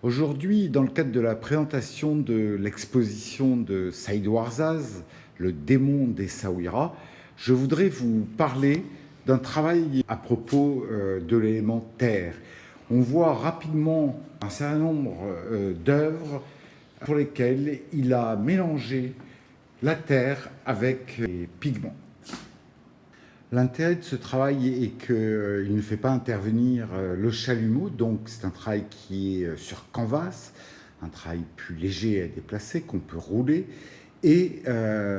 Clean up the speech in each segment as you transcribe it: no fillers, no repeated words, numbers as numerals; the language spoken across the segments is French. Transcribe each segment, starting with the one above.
Aujourd'hui, dans le cadre de la présentation de l'exposition de Saïd Ouarzaz, Le démon d'Essaouira, je voudrais vous parler d'un travail à propos de l'élément terre. On voit rapidement un certain nombre d'œuvres pour lesquelles il a mélangé la terre avec les pigments. L'intérêt de ce travail est qu'il ne fait pas intervenir le chalumeau, donc c'est un travail qui est sur canvas, un travail plus léger à déplacer, qu'on peut rouler, et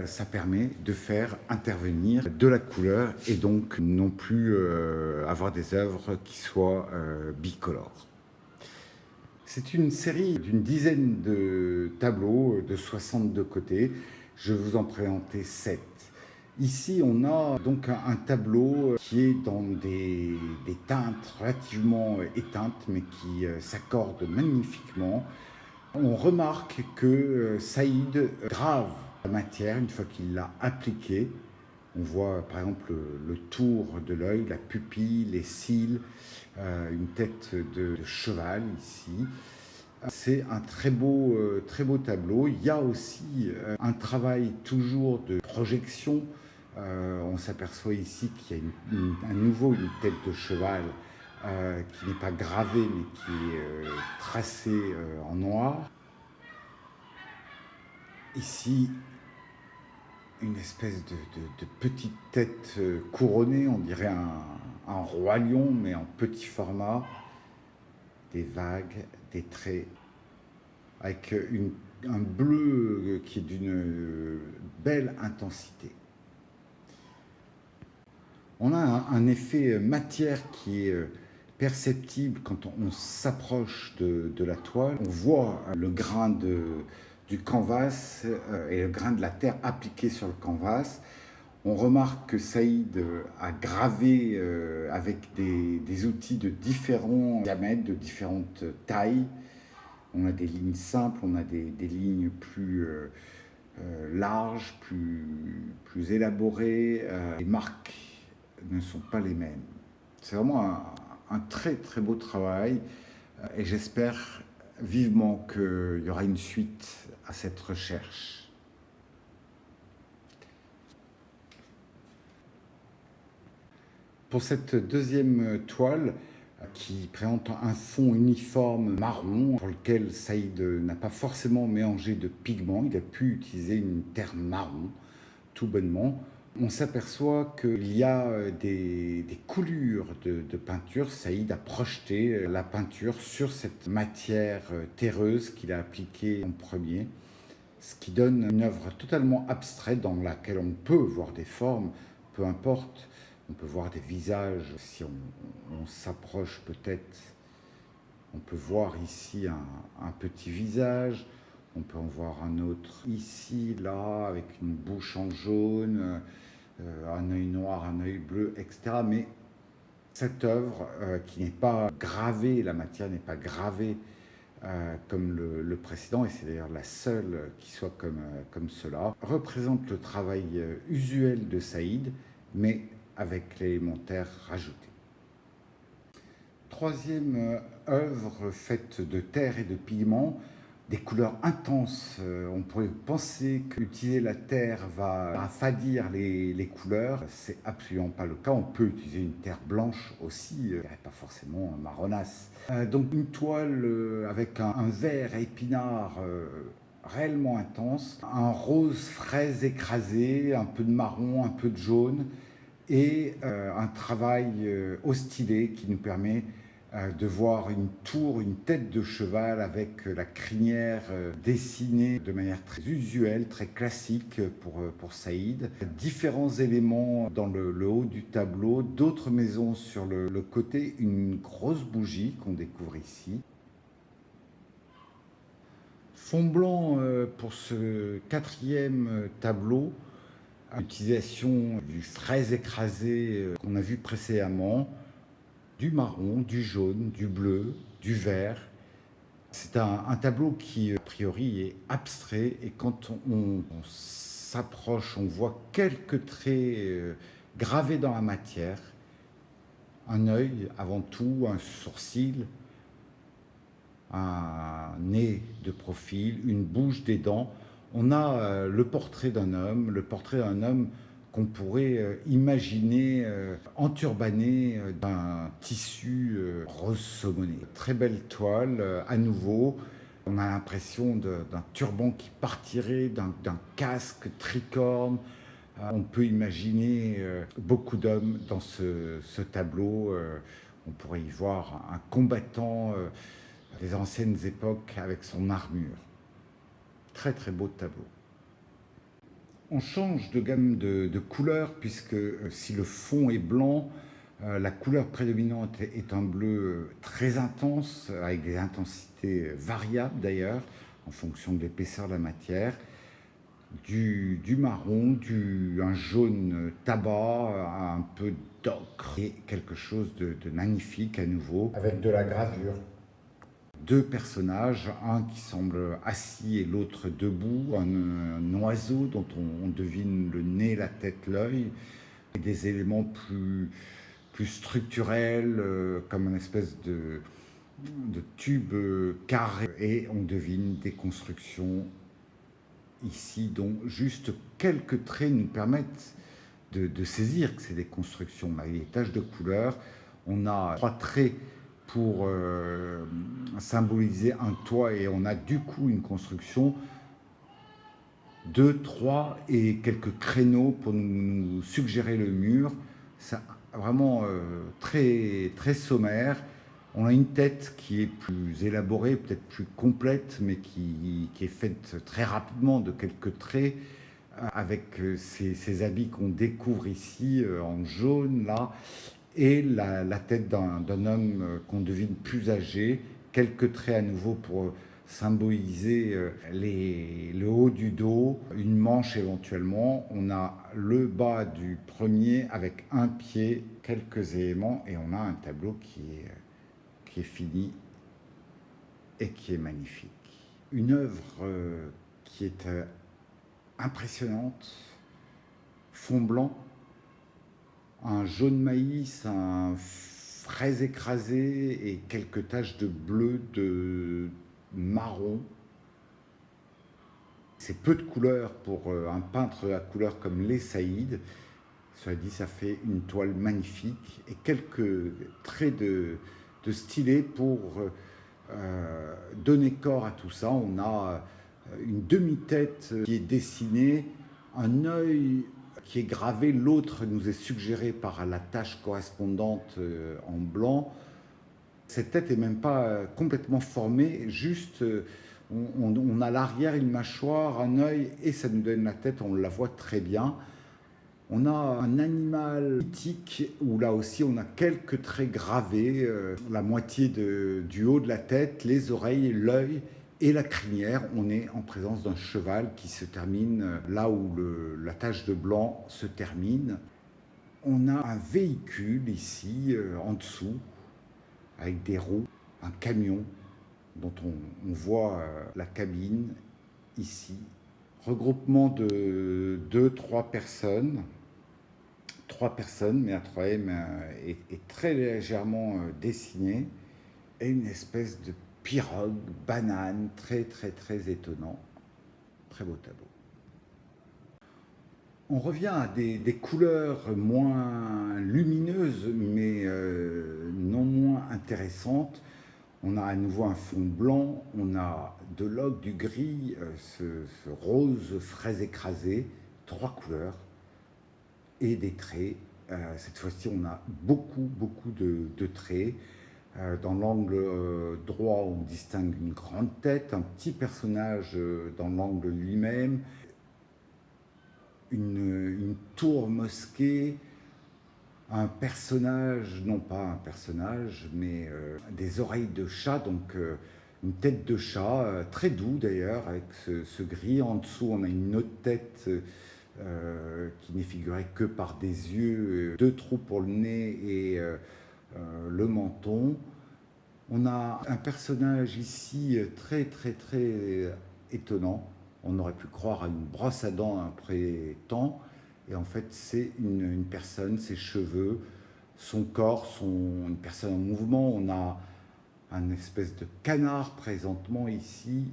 ça permet de faire intervenir de la couleur et donc non plus avoir des œuvres qui soient bicolores. C'est une série d'une dizaine de tableaux de 62 côtés. Je vais vous en présenter 7. Ici, on a donc un tableau qui est dans des teintes relativement éteintes, mais qui s'accordent magnifiquement. On remarque que Saïd grave la matière une fois qu'il l'a appliquée. On voit par exemple le tour de l'œil, la pupille, les cils, une tête de cheval ici. C'est un très beau tableau. Il y a aussi un travail toujours de projection. On s'aperçoit ici qu'il y a à nouveau une tête de cheval qui n'est pas gravée mais qui est tracée en noir. Ici, une espèce de petite tête couronnée, on dirait un roi lion mais en petit format. Des vagues, des traits, avec un bleu qui est d'une belle intensité. On a un effet matière qui est perceptible quand on s'approche de la toile. On voit le grain du canvas et le grain de la terre appliqué sur le canvas. On remarque que Saïd a gravé avec des outils de différents diamètres, de différentes tailles. On a des lignes simples, on a des lignes plus larges, plus élaborées. Les marques ne sont pas les mêmes. C'est vraiment un très très beau travail et j'espère vivement qu'il y aura une suite à cette recherche. Pour cette deuxième toile, qui présente un fond uniforme marron, pour lequel Saïd n'a pas forcément mélangé de pigments, il a pu utiliser une terre marron, tout bonnement. On s'aperçoit qu'il y a des coulures de peinture. Saïd a projeté la peinture sur cette matière terreuse qu'il a appliquée en premier, ce qui donne une œuvre totalement abstraite dans laquelle on peut voir des formes, peu importe. On peut voir des visages, si on s'approche peut-être, on peut voir ici un petit visage, on peut en voir un autre ici, là, avec une bouche en jaune, un œil noir, un œil bleu, etc. Mais cette œuvre qui n'est pas gravée, la matière n'est pas gravée comme le précédent, et c'est d'ailleurs la seule qui soit comme cela, représente le travail usuel de Saïd, mais avec l'élémentaire rajouté. Troisième œuvre faite de terre et de pigments, des couleurs intenses. On pourrait penser qu'utiliser la terre va affadir les couleurs. C'est absolument pas le cas. On peut utiliser une terre blanche aussi, pas forcément marronasse. Donc une toile avec un vert épinard réellement intense, un rose fraise écrasé, un peu de marron, un peu de jaune, et un travail au stylet qui nous permet de voir une tour, une tête de cheval avec la crinière dessinée de manière très usuelle, très classique pour Saïd. Différents éléments dans le haut du tableau, d'autres maisons sur le côté, une grosse bougie qu'on découvre ici. Fond blanc pour ce quatrième tableau, utilisation du fraise écrasé qu'on a vu précédemment, du marron, du jaune, du bleu, du vert. C'est un tableau qui, a priori, est abstrait, et quand on s'approche, on voit quelques traits gravés dans la matière. Un œil avant tout, un sourcil, un nez de profil, une bouche, des dents. On a le portrait d'un homme qu'on pourrait imaginer enturbané d'un tissu rose saumoné. Très belle toile, à nouveau. On a l'impression d'un turban qui partirait, d'un casque tricorne. On peut imaginer beaucoup d'hommes dans ce tableau. On pourrait y voir un combattant des anciennes époques avec son armure. Très très beau tableau. On change de gamme de couleurs puisque si le fond est blanc, la couleur prédominante est un bleu très intense, avec des intensités variables d'ailleurs, en fonction de l'épaisseur de la matière. Du marron, un jaune tabac, un peu d'ocre et quelque chose de magnifique à nouveau, avec de la gravure. Deux personnages, un qui semble assis et l'autre debout, un oiseau dont on devine le nez, la tête, l'œil, et des éléments plus structurels, comme une espèce de tube carré, et on devine des constructions ici dont juste quelques traits nous permettent de saisir que c'est des constructions. Avec les taches de couleur, on a 3 traits pour symboliser un toit et on a du coup une construction, 2, 3 et quelques créneaux pour nous suggérer le mur. C'est vraiment très, très sommaire. On a une tête qui est plus élaborée, peut-être plus complète, mais qui est faite très rapidement de quelques traits, avec ces habits qu'on découvre ici en jaune, là, et la tête d'un homme qu'on devine plus âgé, quelques traits à nouveau pour symboliser le haut du dos, une manche éventuellement. On a le bas du premier avec un pied, quelques éléments, et on a un tableau qui est fini et qui est magnifique. Une œuvre qui est impressionnante, fond blanc, un jaune maïs, un fraise écrasée et quelques taches de bleu, de marron. C'est peu de couleurs pour un peintre à couleur comme Les Saïd. Cela dit, ça fait une toile magnifique et quelques traits de stylet pour donner corps à tout ça. On a une demi-tête qui est dessinée, un œil qui est gravé, l'autre nous est suggéré par la tache correspondante en blanc. Cette tête n'est même pas complètement formée, juste on a l'arrière, une mâchoire, un œil et ça nous donne la tête, on la voit très bien. On a un animal mythique où là aussi on a quelques traits gravés, la moitié du haut de la tête, les oreilles, l'œil et la crinière. On est en présence d'un cheval qui se termine là où la tache de blanc se termine. On a un véhicule ici en dessous avec des roues, un camion dont on voit la cabine ici. Regroupement de 2-3 personnes. 3 personnes, mais la troisième est très légèrement dessinée. Et une espèce de pirogue, banane, très très très étonnant. Très beau tableau. On revient à des couleurs moins lumineuses, mais non moins intéressantes. On a à nouveau un fond blanc, on a de l'ocre, du gris, ce rose fraise écrasé, 3 couleurs et des traits. Cette fois-ci, on a beaucoup de traits. Dans l'angle droit, on distingue une grande tête, un petit personnage dans l'angle lui-même, une tour mosquée, un personnage, non pas un personnage, mais des oreilles de chat, donc une tête de chat, très doux d'ailleurs, avec ce gris. En dessous, on a une autre tête qui n'est figurée que par des yeux, 2 trous pour le nez et le menton. On a un personnage ici très étonnant. On aurait pu croire à une brosse à dents après temps. Et en fait, c'est une personne, ses cheveux, son corps, une personne en mouvement. On a un espèce de canard présentement ici,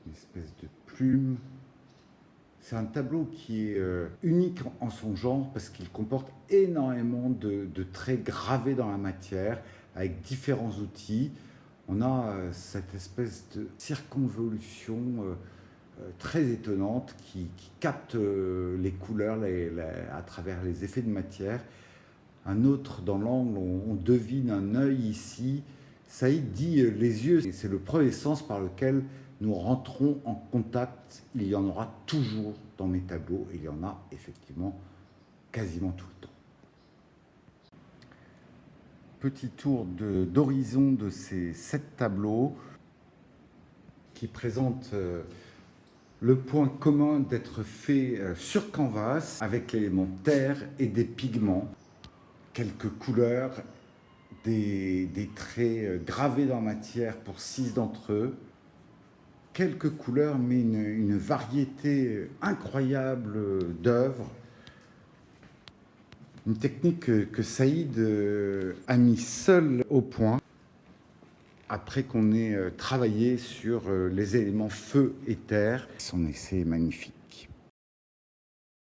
une espèce de plume. C'est un tableau qui est unique en son genre parce qu'il comporte énormément de traits gravés dans la matière avec différents outils. On a cette espèce de circonvolution très étonnante qui capte les couleurs à travers les effets de matière. Un autre, dans l'angle, on devine un œil ici. Saïd dit les yeux, c'est le premier sens par lequel nous rentrons en contact. Il y en aura toujours dans mes tableaux, et il y en a effectivement quasiment tout le temps. Petit tour d'horizon de ces 7 tableaux qui présentent le point commun d'être fait sur canvas avec l'élément terre et des pigments, quelques couleurs, des traits gravés dans la matière pour 6 d'entre eux, quelques couleurs mais une variété incroyable d'œuvres. Une technique que Saïd a mis seul au point après qu'on ait travaillé sur les éléments feu et terre. Son essai est magnifique.